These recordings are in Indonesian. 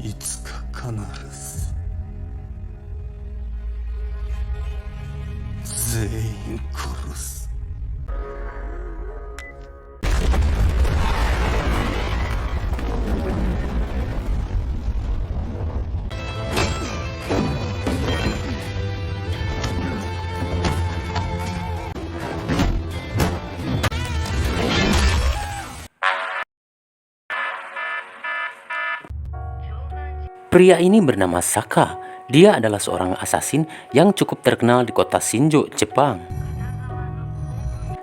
いつか必ず全員殺す。Pria ini bernama Saka. Dia adalah seorang asasin yang cukup terkenal di kota Shinjo, Jepang.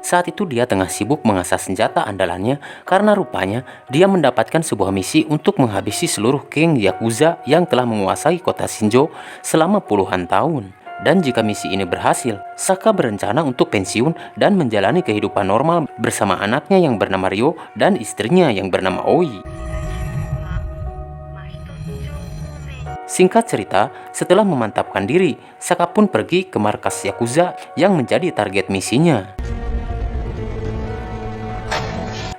Saat itu dia tengah sibuk mengasah senjata andalannya karena rupanya dia mendapatkan sebuah misi untuk menghabisi seluruh geng Yakuza yang telah menguasai kota Shinjo selama puluhan tahun. Dan jika misi ini berhasil, Saka berencana untuk pensiun dan menjalani kehidupan normal bersama anaknya yang bernama Ryo dan istrinya yang bernama Oi. Singkat cerita, setelah memantapkan diri, Saka pun pergi ke markas Yakuza yang menjadi target misinya.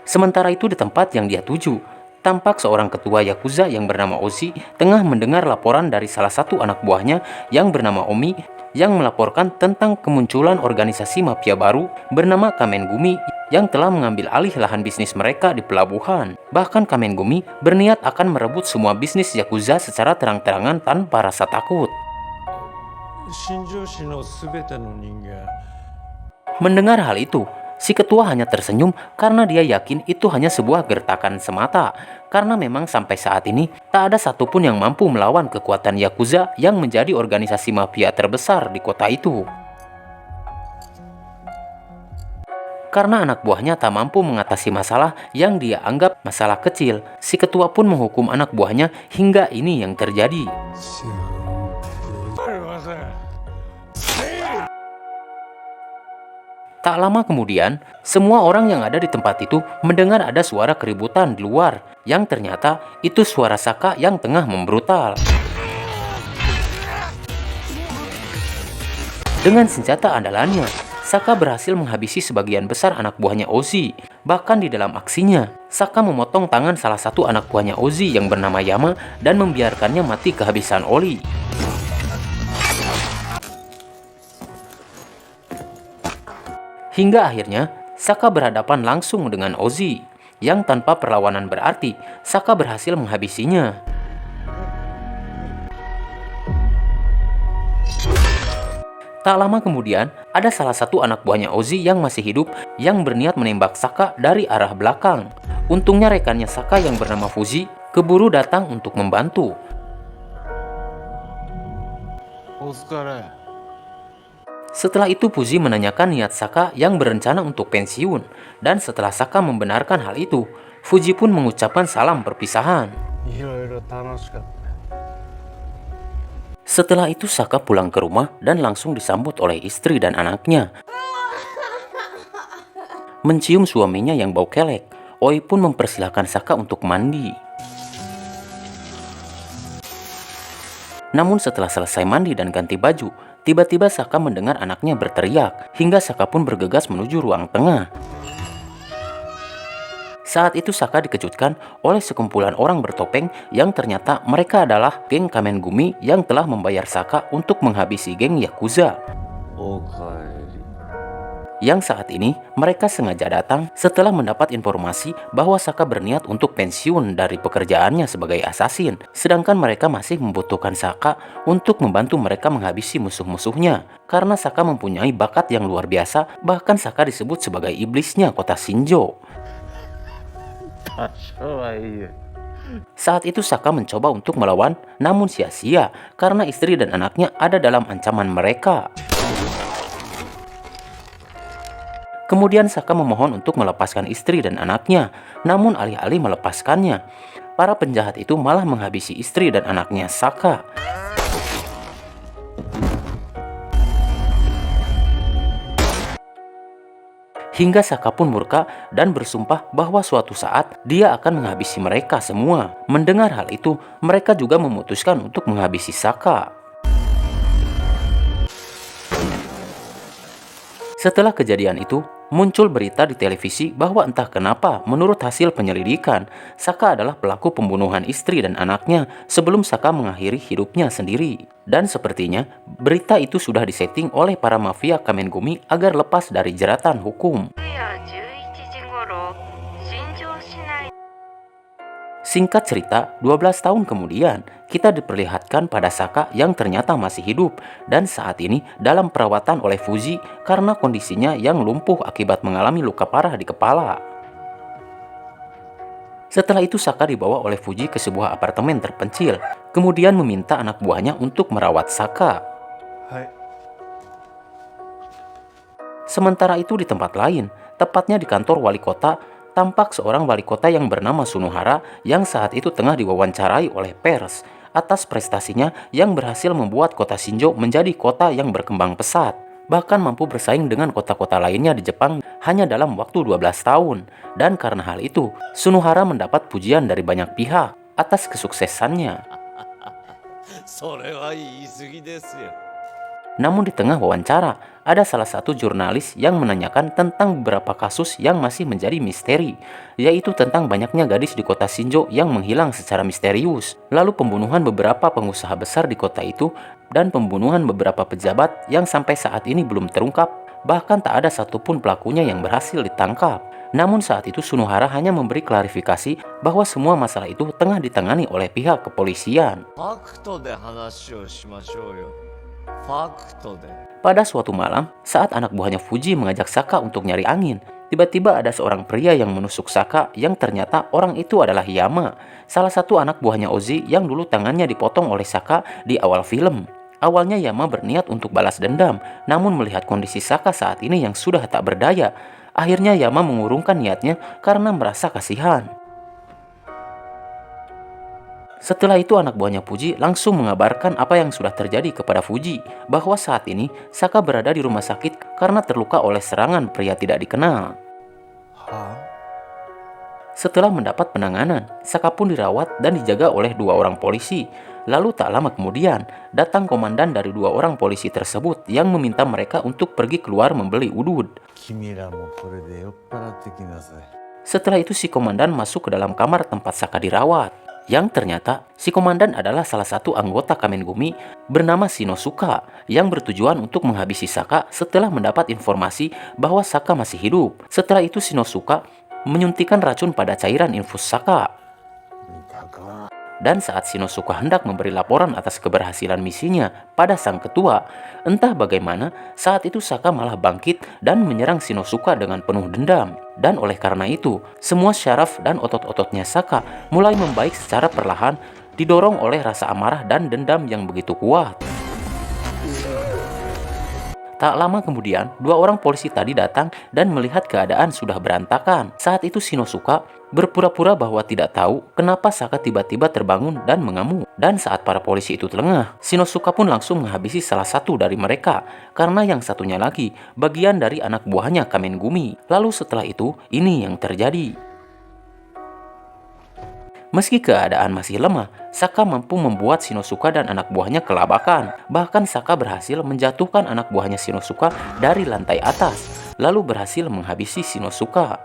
Sementara itu di tempat yang dia tuju, tampak seorang ketua Yakuza yang bernama Ozzy tengah mendengar laporan dari salah satu anak buahnya yang bernama Omi yang melaporkan tentang kemunculan organisasi mafia baru bernama Kamengumi yang telah mengambil alih lahan bisnis mereka di pelabuhan. Bahkan Kamengumi berniat akan merebut semua bisnis Yakuza secara terang-terangan tanpa rasa takut. Mendengar hal itu, si ketua hanya tersenyum karena dia yakin itu hanya sebuah gertakan semata. Karena memang sampai saat ini, tak ada satupun yang mampu melawan kekuatan Yakuza yang menjadi organisasi mafia terbesar di kota itu. Karena anak buahnya tak mampu mengatasi masalah yang dia anggap masalah kecil, si ketua pun menghukum anak buahnya hingga ini yang terjadi. Tak lama kemudian, semua orang yang ada di tempat itu mendengar ada suara keributan di luar, yang ternyata itu suara Saka yang tengah membrutal. Dengan senjata andalannya, Saka berhasil menghabisi sebagian besar anak buahnya Ozzy. Bahkan di dalam aksinya, Saka memotong tangan salah satu anak buahnya Ozzy yang bernama Yama dan membiarkannya mati kehabisan oli. Hingga akhirnya, Saka berhadapan langsung dengan Ozzy, yang tanpa perlawanan berarti, Saka berhasil menghabisinya. Tak lama kemudian, ada salah satu anak buahnya Ozzy yang masih hidup yang berniat menembak Saka dari arah belakang. Untungnya rekannya Saka yang bernama Fuji keburu datang untuk membantu. Setelah itu Fuji menanyakan niat Saka yang berencana untuk pensiun. Dan setelah Saka membenarkan hal itu, Fuji pun mengucapkan salam perpisahan. Setelah itu Saka pulang ke rumah dan langsung disambut oleh istri dan anaknya. Mencium suaminya yang bau kelek, Oi pun mempersilahkan Saka untuk mandi. Namun setelah selesai mandi dan ganti baju, tiba-tiba Saka mendengar anaknya berteriak, hingga Saka pun bergegas menuju ruang tengah. Saat itu Saka dikejutkan oleh sekumpulan orang bertopeng yang ternyata mereka adalah geng Kamengumi yang telah membayar Saka untuk menghabisi geng Yakuza. Yang saat ini mereka sengaja datang setelah mendapat informasi bahwa Saka berniat untuk pensiun dari pekerjaannya sebagai asasin, sedangkan mereka masih membutuhkan Saka untuk membantu mereka menghabisi musuh-musuhnya. Karena Saka mempunyai bakat yang luar biasa, bahkan Saka disebut sebagai iblisnya kota Shinjo. Saat itu Saka mencoba untuk melawan, namun sia-sia karena istri dan anaknya ada dalam ancaman mereka. Kemudian Saka memohon untuk melepaskan istri dan anaknya, namun alih-alih melepaskannya, para penjahat itu malah menghabisi istri dan anaknya Saka. Hingga Saka pun murka dan bersumpah bahwa suatu saat dia akan menghabisi mereka semua. Mendengar hal itu, mereka juga memutuskan untuk menghabisi Saka. Setelah kejadian itu, Muncul berita di televisi bahwa entah kenapa, menurut hasil penyelidikan, Saka adalah pelaku pembunuhan istri dan anaknya sebelum Saka mengakhiri hidupnya sendiri. Dan sepertinya, berita itu sudah disetting oleh para mafia Kamengumi agar lepas dari jeratan hukum. Singkat cerita, 12 tahun kemudian, kita diperlihatkan pada Saka yang ternyata masih hidup dan saat ini dalam perawatan oleh Fuji karena kondisinya yang lumpuh akibat mengalami luka parah di kepala. Setelah itu Saka dibawa oleh Fuji ke sebuah apartemen terpencil, kemudian meminta anak buahnya untuk merawat Saka. Sementara itu di tempat lain, tepatnya di kantor wali kota, tampak seorang wali kota yang bernama Sunohara yang saat itu tengah diwawancarai oleh pers atas prestasinya yang berhasil membuat kota Shinjo menjadi kota yang berkembang pesat, bahkan mampu bersaing dengan kota-kota lainnya di Jepang hanya dalam waktu 12 tahun. Dan karena hal itu, Sunohara mendapat pujian dari banyak pihak atas kesuksesannya. Namun di tengah wawancara, ada salah satu jurnalis yang menanyakan tentang beberapa kasus yang masih menjadi misteri, yaitu tentang banyaknya gadis di kota Shinjo yang menghilang secara misterius, lalu pembunuhan beberapa pengusaha besar di kota itu, dan pembunuhan beberapa pejabat yang sampai saat ini belum terungkap, bahkan tak ada satupun pelakunya yang berhasil ditangkap. Namun saat itu Sunohara hanya memberi klarifikasi bahwa semua masalah itu tengah ditangani oleh pihak kepolisian. Pada suatu malam, saat anak buahnya Fuji mengajak Saka untuk nyari angin, tiba-tiba ada seorang pria yang menusuk Saka yang ternyata orang itu adalah Yama, salah satu anak buahnya Ozi yang dulu tangannya dipotong oleh Saka di awal film. Awalnya Yama berniat untuk balas dendam, namun melihat kondisi Saka saat ini yang sudah tak berdaya, akhirnya Yama mengurungkan niatnya karena merasa kasihan. Setelah itu anak buahnya Fuji langsung mengabarkan apa yang sudah terjadi kepada Fuji, bahwa saat ini Saka berada di rumah sakit karena terluka oleh serangan pria tidak dikenal. Setelah mendapat penanganan, Saka pun dirawat dan dijaga oleh 2 orang polisi. Lalu tak lama kemudian, datang komandan dari 2 orang polisi tersebut yang meminta mereka untuk pergi keluar membeli udud. Setelah itu si komandan masuk ke dalam kamar tempat Saka dirawat. Yang ternyata si komandan adalah salah satu anggota Kamengumi bernama Shinosuka yang bertujuan untuk menghabisi Saka setelah mendapat informasi bahwa Saka masih hidup. Setelah itu Shinosuka menyuntikkan racun pada cairan infus Saka. Dan saat Shinosuka hendak memberi laporan atas keberhasilan misinya pada sang ketua, entah bagaimana saat itu Saka malah bangkit dan menyerang Shinosuka dengan penuh dendam. Dan oleh karena itu, semua syaraf dan otot-ototnya Saka mulai membaik secara perlahan, didorong oleh rasa amarah dan dendam yang begitu kuat. Tak lama kemudian, 2 orang polisi tadi datang dan melihat keadaan sudah berantakan. Saat itu Shinosuka berpura-pura bahwa tidak tahu kenapa Saka tiba-tiba terbangun dan mengamuk. Dan saat para polisi itu lengah, Shinosuka pun langsung menghabisi salah satu dari mereka, karena yang satunya lagi bagian dari anak buahnya Kamengumi. Lalu setelah itu, ini yang terjadi. Meski keadaan masih lemah, Saka mampu membuat Shinosuka dan anak buahnya kelabakan. Bahkan Saka berhasil menjatuhkan anak buahnya Shinosuka dari lantai atas, lalu berhasil menghabisi Shinosuka.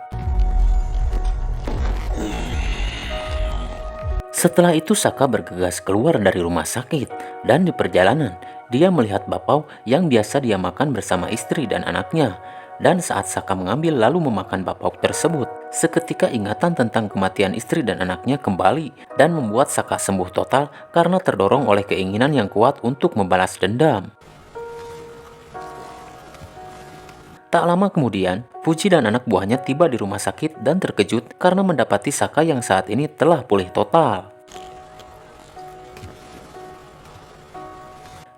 Setelah itu Saka bergegas keluar dari rumah sakit, dan di perjalanan dia melihat bapau yang biasa dia makan bersama istri dan anaknya. Dan saat Saka mengambil lalu memakan bapau tersebut, seketika ingatan tentang kematian istri dan anaknya kembali dan membuat Saka sembuh total karena terdorong oleh keinginan yang kuat untuk membalas dendam. Tak lama kemudian, Fuji dan anak buahnya tiba di rumah sakit dan terkejut karena mendapati Saka yang saat ini telah pulih total.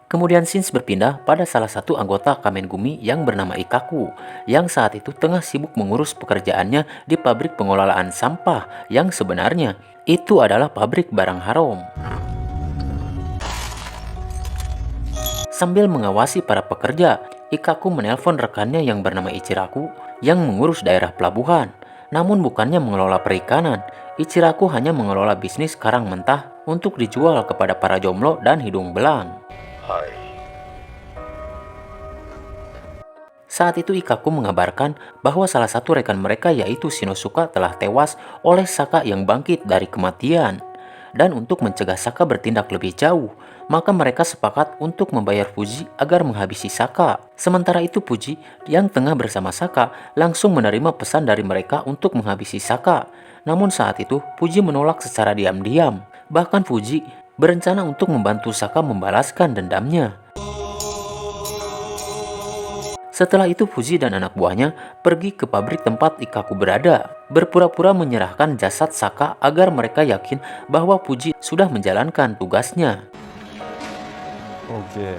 Kemudian scenes berpindah pada salah satu anggota Kamengumi yang bernama Ikkaku, yang saat itu tengah sibuk mengurus pekerjaannya di pabrik pengelolaan sampah yang sebenarnya itu adalah pabrik barang haram. Sambil mengawasi para pekerja, Ikkaku menelpon rekannya yang bernama Ichiraku yang mengurus daerah pelabuhan. Namun bukannya mengelola perikanan, Ichiraku hanya mengelola bisnis karang mentah untuk dijual kepada para jomblo dan hidung belang. Saat itu Ikaku mengabarkan bahwa salah satu rekan mereka yaitu Shinosuka telah tewas oleh Saka yang bangkit dari kematian. Dan untuk mencegah Saka bertindak lebih jauh, maka mereka sepakat untuk membayar Fuji agar menghabisi Saka. Sementara itu Fuji yang tengah bersama Saka langsung menerima pesan dari mereka untuk menghabisi Saka. Namun saat itu Fuji menolak secara diam-diam. Bahkan Fuji berencana untuk membantu Saka membalaskan dendamnya. Setelah itu Fuji dan anak buahnya pergi ke pabrik tempat Ikaku berada, berpura-pura menyerahkan jasad Saka agar mereka yakin bahwa Fuji sudah menjalankan tugasnya. Oke,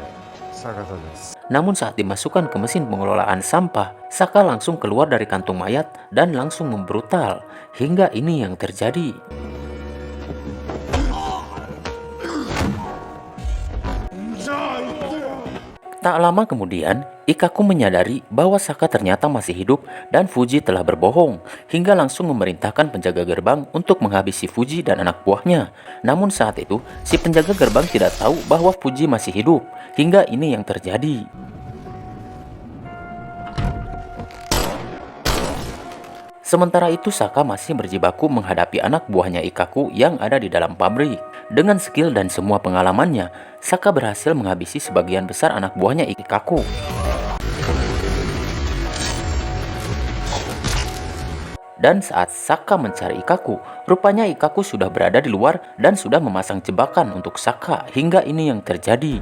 Sakata desu. Namun saat dimasukkan ke mesin pengelolaan sampah, Saka langsung keluar dari kantung mayat dan langsung membrutal. Hingga ini yang terjadi. Tak lama kemudian, Ikaku menyadari bahwa Saka ternyata masih hidup dan Fuji telah berbohong, hingga langsung memerintahkan penjaga gerbang untuk menghabisi Fuji dan anak buahnya. Namun saat itu, si penjaga gerbang tidak tahu bahwa Fuji masih hidup, hingga ini yang terjadi. Sementara itu Saka masih berjibaku menghadapi anak buahnya Ikaku yang ada di dalam pabrik. Dengan skill dan semua pengalamannya, Saka berhasil menghabisi sebagian besar anak buahnya Ikaku. Dan saat Saka mencari Ikaku, rupanya Ikaku sudah berada di luar dan sudah memasang jebakan untuk Saka. Hingga ini yang terjadi.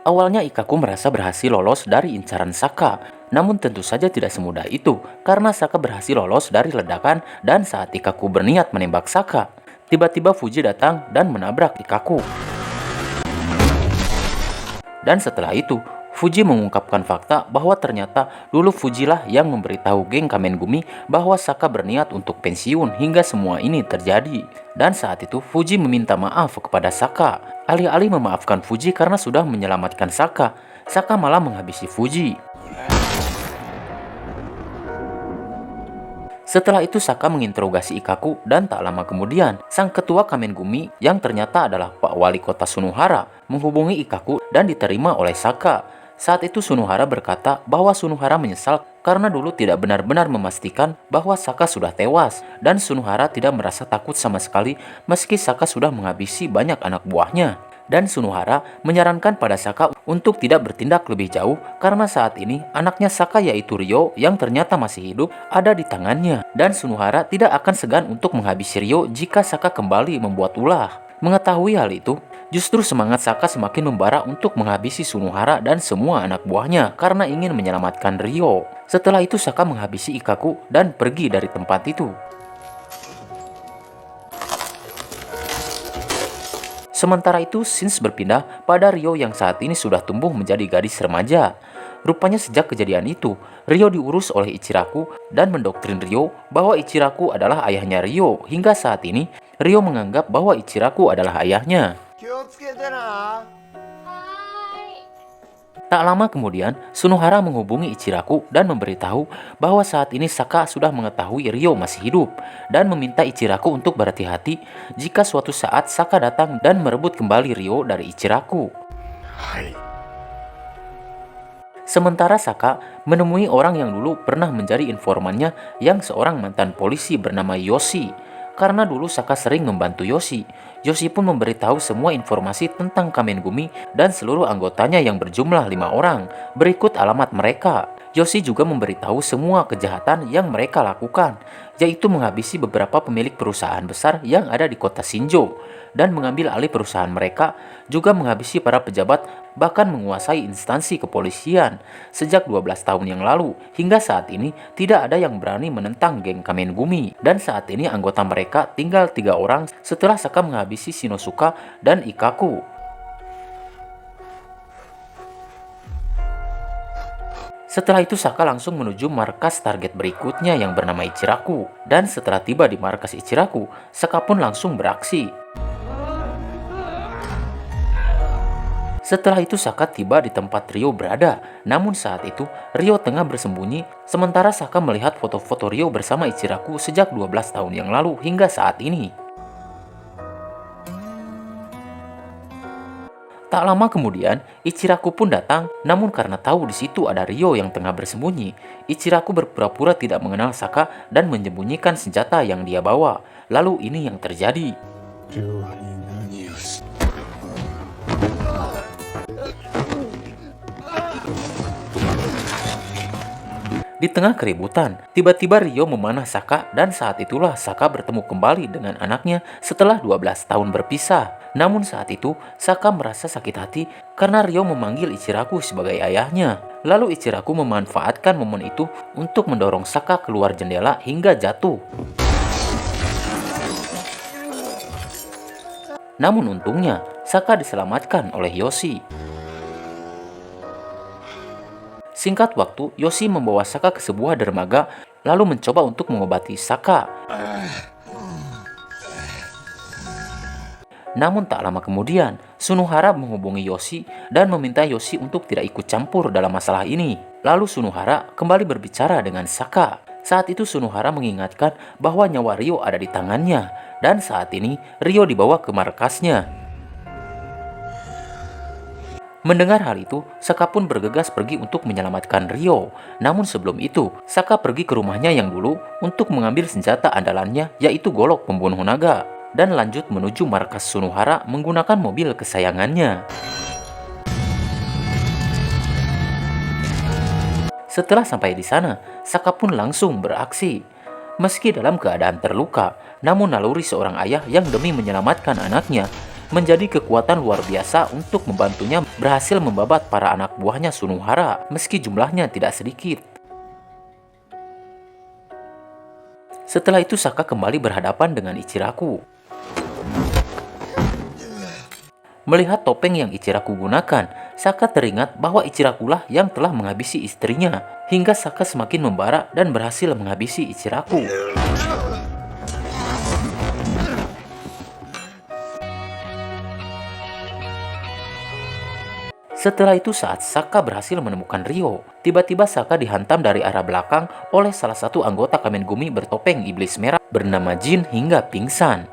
Awalnya Ikaku merasa berhasil lolos dari incaran Saka, namun tentu saja tidak semudah itu karena Saka berhasil lolos dari ledakan dan saat Ikaku berniat menembak Saka, tiba-tiba Fuji datang dan menabrak Ikaku. Dan setelah itu, Fuji mengungkapkan fakta bahwa ternyata dulu Fujilah yang memberitahu geng Kamengumi bahwa Saka berniat untuk pensiun hingga semua ini terjadi. Dan saat itu Fuji meminta maaf kepada Saka. Alih-alih memaafkan Fuji karena sudah menyelamatkan Saka, Saka malah menghabisi Fuji. Setelah itu Saka menginterogasi Ikaku dan tak lama kemudian sang ketua Kamengumi yang ternyata adalah Pak Wali Kota Sunohara menghubungi Ikaku dan diterima oleh Saka. Saat itu Sunohara berkata bahwa Sunohara menyesal karena dulu tidak benar-benar memastikan bahwa Saka sudah tewas dan Sunohara tidak merasa takut sama sekali meski Saka sudah menghabisi banyak anak buahnya. Dan Sunohara menyarankan pada Saka untuk tidak bertindak lebih jauh karena saat ini anaknya Saka yaitu Ryo yang ternyata masih hidup ada di tangannya. Dan Sunohara tidak akan segan untuk menghabisi Ryo jika Saka kembali membuat ulah. Mengetahui hal itu, justru semangat Saka semakin membara untuk menghabisi Sunohara dan semua anak buahnya karena ingin menyelamatkan Ryo. Setelah itu Saka menghabisi Ikaku dan pergi dari tempat itu. Sementara itu, Shinji berpindah pada Ryo yang saat ini sudah tumbuh menjadi gadis remaja. Rupanya sejak kejadian itu, Ryo diurus oleh Ichiraku dan mendoktrin Ryo bahwa Ichiraku adalah ayahnya Ryo. Hingga saat ini, Ryo menganggap bahwa Ichiraku adalah ayahnya. Tak lama kemudian, Sunohara menghubungi Ichiraku dan memberitahu bahwa saat ini Saka sudah mengetahui Ryo masih hidup dan meminta Ichiraku untuk berhati-hati jika suatu saat Saka datang dan merebut kembali Ryo dari Ichiraku. Sementara Saka menemui orang yang dulu pernah menjadi informannya yang seorang mantan polisi bernama Yoshi. Karena dulu Saka sering membantu Yoshi, Yoshi pun memberitahu semua informasi tentang Kamengumi dan seluruh anggotanya yang berjumlah 5 orang. Berikut alamat mereka. Yoshi juga memberitahu semua kejahatan yang mereka lakukan, yaitu menghabisi beberapa pemilik perusahaan besar yang ada di kota Shinjo dan mengambil alih perusahaan mereka, juga menghabisi para pejabat, bahkan menguasai instansi kepolisian. Sejak 12 tahun yang lalu hingga saat ini tidak ada yang berani menentang geng Kamengumi, dan saat ini anggota mereka tinggal 3 orang setelah Saka menghabisi Shinosuka dan Ikaku. Setelah itu Saka langsung menuju markas target berikutnya yang bernama Ichiraku. Dan setelah tiba di markas Ichiraku, Saka pun langsung beraksi. Setelah itu Saka tiba di tempat Ryo berada. Namun saat itu Ryo tengah bersembunyi, sementara Saka melihat foto-foto Ryo bersama Ichiraku sejak 12 tahun yang lalu hingga saat ini. Tak lama kemudian, Ichiraku pun datang, namun karena tahu di situ ada Ryo yang tengah bersembunyi, Ichiraku berpura-pura tidak mengenal Saka dan menyembunyikan senjata yang dia bawa. Lalu ini yang terjadi. 両に何をし Di tengah keributan, tiba-tiba Ryo memanah Saka dan saat itulah Saka bertemu kembali dengan anaknya setelah 12 tahun berpisah. Namun saat itu, Saka merasa sakit hati karena Ryo memanggil Ichiraku sebagai ayahnya. Lalu Ichiraku memanfaatkan momen itu untuk mendorong Saka keluar jendela hingga jatuh. Namun untungnya, Saka diselamatkan oleh Yoshi. Singkat waktu, Yoshi membawa Saka ke sebuah dermaga lalu mencoba untuk mengobati Saka. Namun tak lama kemudian, Sunohara menghubungi Yoshi dan meminta Yoshi untuk tidak ikut campur dalam masalah ini. Lalu Sunohara kembali berbicara dengan Saka. Saat itu Sunohara mengingatkan bahwa nyawa Ryo ada di tangannya dan saat ini Ryo dibawa ke markasnya. Mendengar hal itu, Saka pun bergegas pergi untuk menyelamatkan Ryo. Namun sebelum itu, Saka pergi ke rumahnya yang dulu untuk mengambil senjata andalannya yaitu golok pembunuh naga dan lanjut menuju markas Sunohara menggunakan mobil kesayangannya. Setelah sampai di sana, Saka pun langsung beraksi. Meski dalam keadaan terluka, namun naluri seorang ayah yang demi menyelamatkan anaknya menjadi kekuatan luar biasa untuk membantunya berhasil membabat para anak buahnya Sunohara meski jumlahnya tidak sedikit. Setelah itu Saka kembali berhadapan dengan Ichiraku. Melihat topeng yang Ichiraku gunakan, Saka teringat bahwa Ichirakulah yang telah menghabisi istrinya, hingga Saka semakin membara dan berhasil menghabisi Ichiraku. Setelah itu saat Saka berhasil menemukan Ryo, tiba-tiba Saka dihantam dari arah belakang oleh salah satu anggota Kamengumi bertopeng iblis merah bernama Jin hingga pingsan.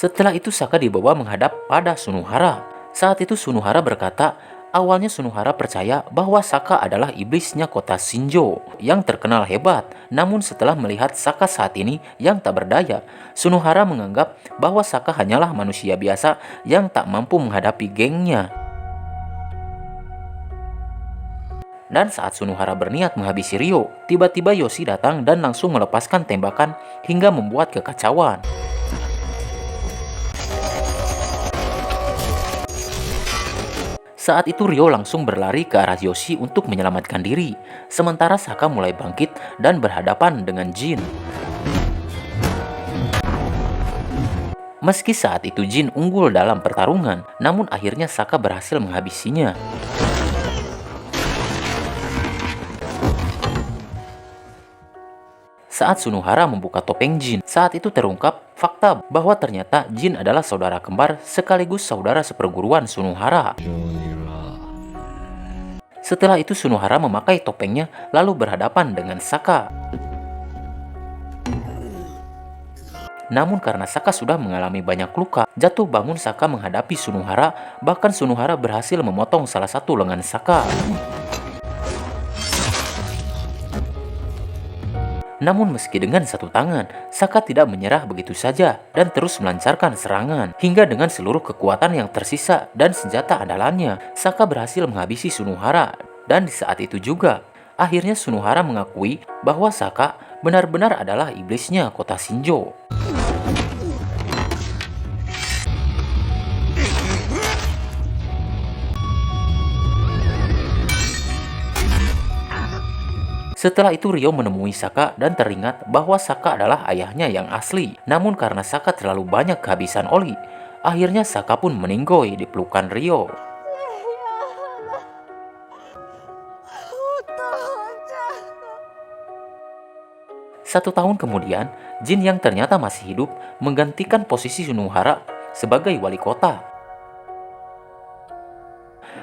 Setelah itu Saka dibawa menghadap pada Sunohara. Saat itu Sunohara berkata, awalnya Sunohara percaya bahwa Saka adalah iblisnya kota Shinjo yang terkenal hebat. Namun setelah melihat Saka saat ini yang tak berdaya, Sunohara menganggap bahwa Saka hanyalah manusia biasa yang tak mampu menghadapi gengnya. Dan saat Sunohara berniat menghabisi Ryo, tiba-tiba Yoshi datang dan langsung melepaskan tembakan hingga membuat kekacauan. Saat itu Ryo langsung berlari ke arah Yoshi untuk menyelamatkan diri, sementara Saka mulai bangkit dan berhadapan dengan Jin. Meski saat itu Jin unggul dalam pertarungan, namun akhirnya Saka berhasil menghabisinya. Saat Sunohara membuka topeng Jin, saat itu terungkap fakta bahwa ternyata Jin adalah saudara kembar sekaligus saudara seperguruan Sunohara. Setelah itu Sunohara memakai topengnya lalu berhadapan dengan Saka. Namun karena Saka sudah mengalami banyak luka, jatuh bangun Saka menghadapi Sunohara, bahkan Sunohara berhasil memotong salah satu lengan Saka. Namun meski dengan satu tangan, Saka tidak menyerah begitu saja dan terus melancarkan serangan. Hingga dengan seluruh kekuatan yang tersisa dan senjata andalannya, Saka berhasil menghabisi Sunohara. Dan di saat itu juga, akhirnya Sunohara mengakui bahwa Saka benar-benar adalah iblisnya kota Shinjo. Setelah itu Ryo menemui Saka dan teringat bahwa Saka adalah ayahnya yang asli. Namun karena Saka terlalu banyak kehabisan oli, akhirnya Saka pun meninggoy di pelukan Ryo. Satu tahun kemudian, Jin yang ternyata masih hidup menggantikan posisi Sunohara sebagai wali kota.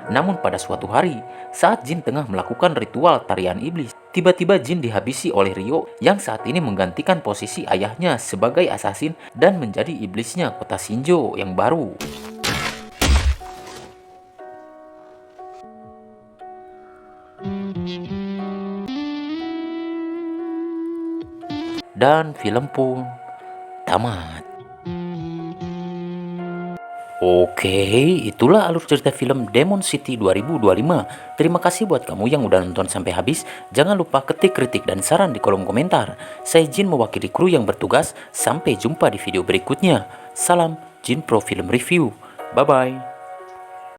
Namun pada suatu hari, saat Jin tengah melakukan ritual tarian iblis, tiba-tiba Jin dihabisi oleh Ryo yang saat ini menggantikan posisi ayahnya sebagai assassin dan menjadi iblisnya kota Shinjo yang baru. Dan film pun tamat. Oke, itulah alur cerita film Demon City 2025. Terima kasih buat kamu yang udah nonton sampai habis. Jangan lupa ketik kritik dan saran di kolom komentar. Saya Jin mewakili kru yang bertugas. Sampai jumpa di video berikutnya. Salam Jin Pro Film Review. Bye-bye.